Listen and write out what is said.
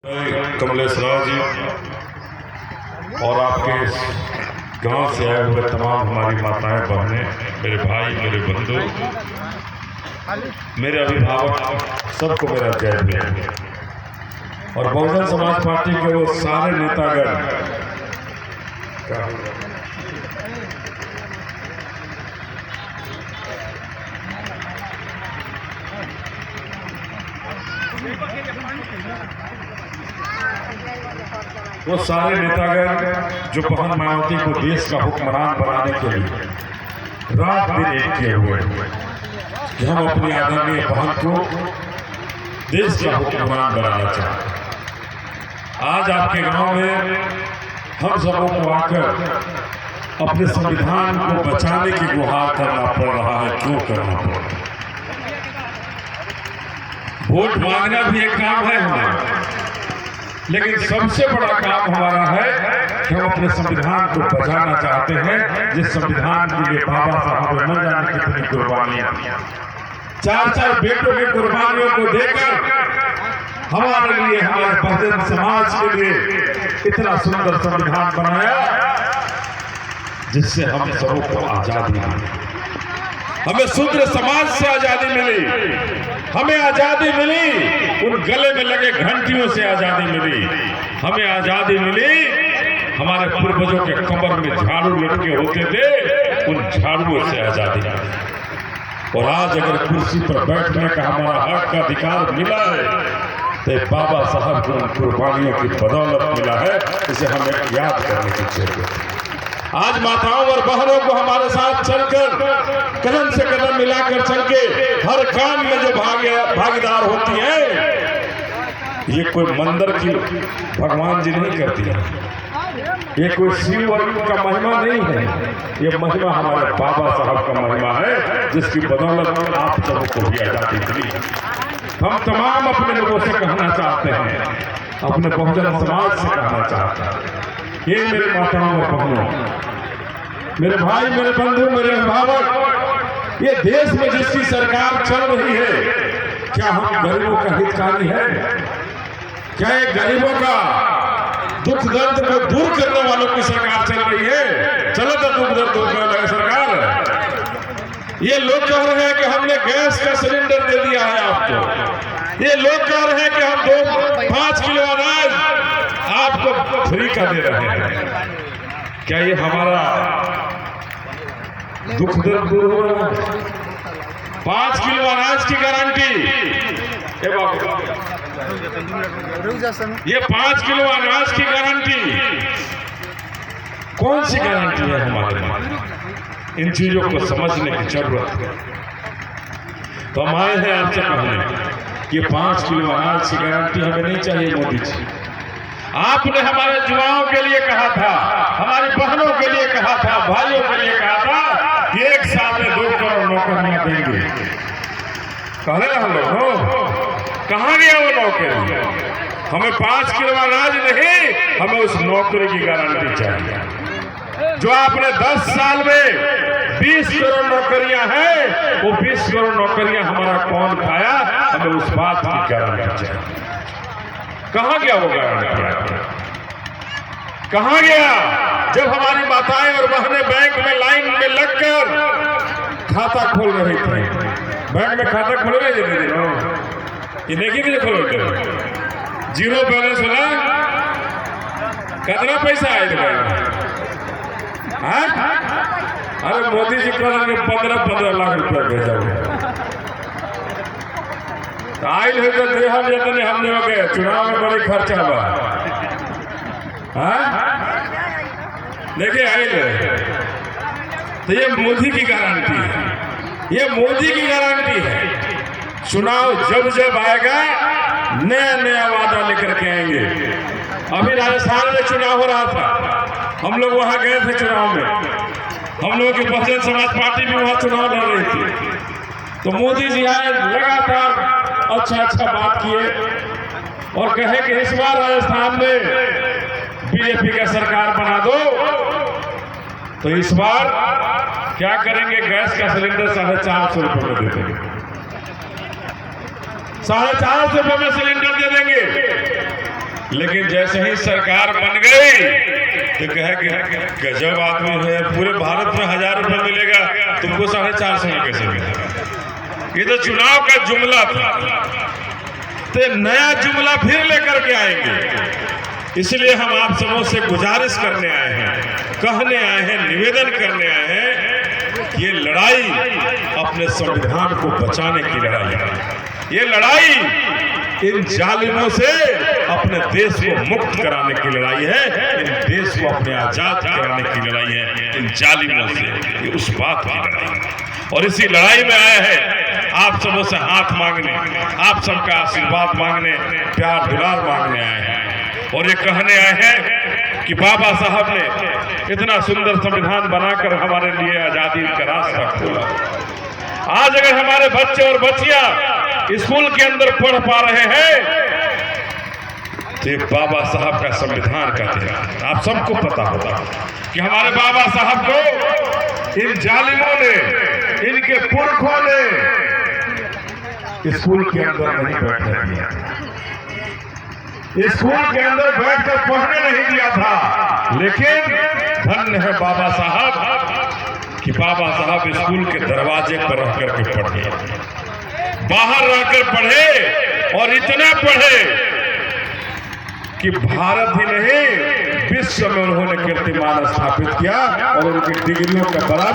कमलेश राज जी और आपके गांव से आए हुए तमाम हमारी माताएं बहनें, मेरे भाई, मेरे बंधु, मेरे अभिभावक, सबको मेरा जय भीम। और बहुजन समाज पार्टी के वो सारे नेतागण, वो सारे नेतागण जो बहन मायावती को देश का हुक्मरान बनाने के लिए रात दिन एक किए हुए हैं कि हम अपनी आदरणीय बहन को देश का हुक्मरान बनाना चाहते हैं। आज आपके गांव में हम सबों को आकर अपने संविधान को बचाने की गुहार करना पड़ रहा है। क्यों करना पड़ रहा है? वोट मांगना भी एक काम है हमें, लेकिन सबसे बड़ा काम हमारा है कि हम अपने संविधान को बचाना चाहते हैं, जिस संविधान के लिए बाबा साहब न जाने कितनी कुर्बानियां, चार बेटों की कुर्बानियों को देकर हमारे लिए, हमारे बहुजन समाज के लिए इतना सुंदर संविधान बनाया जिससे हम सबों को आजादी मिली। हमें शूद्र समाज से आजादी मिली, हमें आजादी मिली, उन गले में लगे घंटियों से आजादी मिली, हमें आजादी मिली, हमारे पूर्वजों के कमर में झाड़ू लटके होते थे, उन झाड़ुओं से आजादी मिली। और आज अगर कुर्सी पर बैठने का हमारा हक का अधिकार मिला है तो बाबा साहब को उन कुर्बानियों की बदौलत मिला है, इसे हमें याद करने की जरूरत है। आज माताओं और बहनों को हमारे साथ चलकर, कदम से कदम मिलाकर चल के हर काम में जो भागीदार होती है, ये कोई मंदिर की भगवान जी नहीं करती है, ये कोई शिव का महिमा नहीं है, ये महिमा हमारे बाबा साहब का महिमा है, जिसकी बदौलत आप सबको भी आजादी मिली। हम तमाम अपने लोगों से कहना चाहते हैं, अपने बहुजन समाज से कहना चाहते हैं, ये मेरी माताओं और बहनों, मेरे भाई, मेरे बंधु, मेरे अभिभावक, ये देश में जिसकी सरकार चल रही है, क्या हम गरीबों का हितकारी है? क्या ये गरीबों का दुख दर्द को दूर करने वालों की सरकार चल रही है? चलो तो दुख दर्द दूर करने वाली सरकार। ये लोग कह रहे हैं कि हमने गैस का सिलेंडर दे दिया है आपको, ये लोग कह रहे हैं कि हम 5 किलो अनाज आपको फ्री का दे रहे हैं। क्या ये हमारा दुख दर्द दूर हो रहा है? 5 किलो अनाज की गारंटी, ये 5 किलो अनाज की गारंटी कौन सी गारंटी है हमारे लिए? इन चीजों को समझने की जरूरत है। तो हम आए हैं आपसे कहने, ये 5 किलो अनाज की गारंटी हमें नहीं चाहिए मोदी जी। आपने हमारे युवाओं के लिए कहा था, हमारी बहनों के लिए कहा था, भाइयों के लिए कहा था कि 1 साल में 2 करोड़ नौकरियां देंगे। कह रहे हम लोग, कहाँ गया वो नौकरी? हमें 5 किलो अनाज नहीं, हमें उस नौकरी की गारंटी चाहिए। जो आपने 10 साल में 20 करोड़ नौकरियां हैं, वो 20 करोड़ नौकरियां हमारा कौन खाया? हमें उस बात की गारंटी चाहिए। कहाँ गया वो गारंटी? कहाँ गया जब हमारी माताएं और बहनें बैंक में लाइन में लगकर खाता खोल रही थी? बैंक में खाता खोल रहे थे, ये देखिए कि खोल रहे, जीरो बैलेंस होला, कितना पैसा आए थे? अरे मोदी जी कह रहे 15-15 लाख रुपया भेजा हुआ आयल है तो देहल जतने हमने हो गए, चुनाव में बड़ी खर्चा बा। देखिए आयल है तो ये मोदी की गारंटी है, ये मोदी की गारंटी है। चुनाव जब जब आएगा नया नया वादा लेकर के आएंगे। अभी राजस्थान में चुनाव हो रहा था, हम लोग वहां गए थे चुनाव में, हम लोगों की बहुजन समाज पार्टी भी वहां चुनाव लड़ रही थी। तो मोदी जी आए, लगातार अच्छा बात किए और कहे कि इस बार राजस्थान में बीजेपी का सरकार बना दो, तो इस बार क्या करेंगे? गैस का सिलेंडर 450 रुपये में दे देंगे, 450 रुपये में सिलेंडर दे देंगे। लेकिन जैसे ही सरकार बन गई तो कहे कि गजब आदमी है, पूरे भारत में 1000 रुपये मिलेगा, तुमको 450 में कैसे मिलेगा? ये तो चुनाव का जुमला था, तो नया जुमला फिर लेकर के आएंगे। इसलिए हम आप सबों से गुजारिश करने आए हैं, कहने आए हैं, निवेदन करने आए हैं कि ये लड़ाई अपने संविधान को बचाने की लड़ाई है। ये लड़ाई इन जालिमों से अपने देश को मुक्त कराने की लड़ाई है, इन देश को अपने आजाद कराने की लड़ाई है इन जालिमों से। ये उस बात की लड़ाई है और इसी लड़ाई में आए हैं आप सबों से हाथ मांगने, आप सबका आशीर्वाद मांगने, प्यार दुलार मांगने आए हैं और ये कहने आए हैं कि बाबा साहब ने इतना सुंदर संविधान बनाकर हमारे लिए आजादी का रास्ता खोला। आज अगर हमारे बच्चे और बच्चियां स्कूल के अंदर पढ़ पा रहे हैं तो बाबा साहब का संविधान का देन। आप सबको पता होगा कि हमारे बाबा साहब को इन जालिमों ने, इनके पुरखों ने स्कूल के अंदर नहीं बैठने दिया, स्कूल के अंदर बैठकर पढ़ने नहीं दिया था। लेकिन धन्य है बाबा साहब कि बाबा साहब स्कूल के दरवाजे पर रह करके पढ़े, बाहर रहकर पढ़े और इतना पढ़े कि भारत ही नहीं विश्व में उन्होंने कीर्तिमान स्थापित किया और उनकी डिग्रियों का बराबर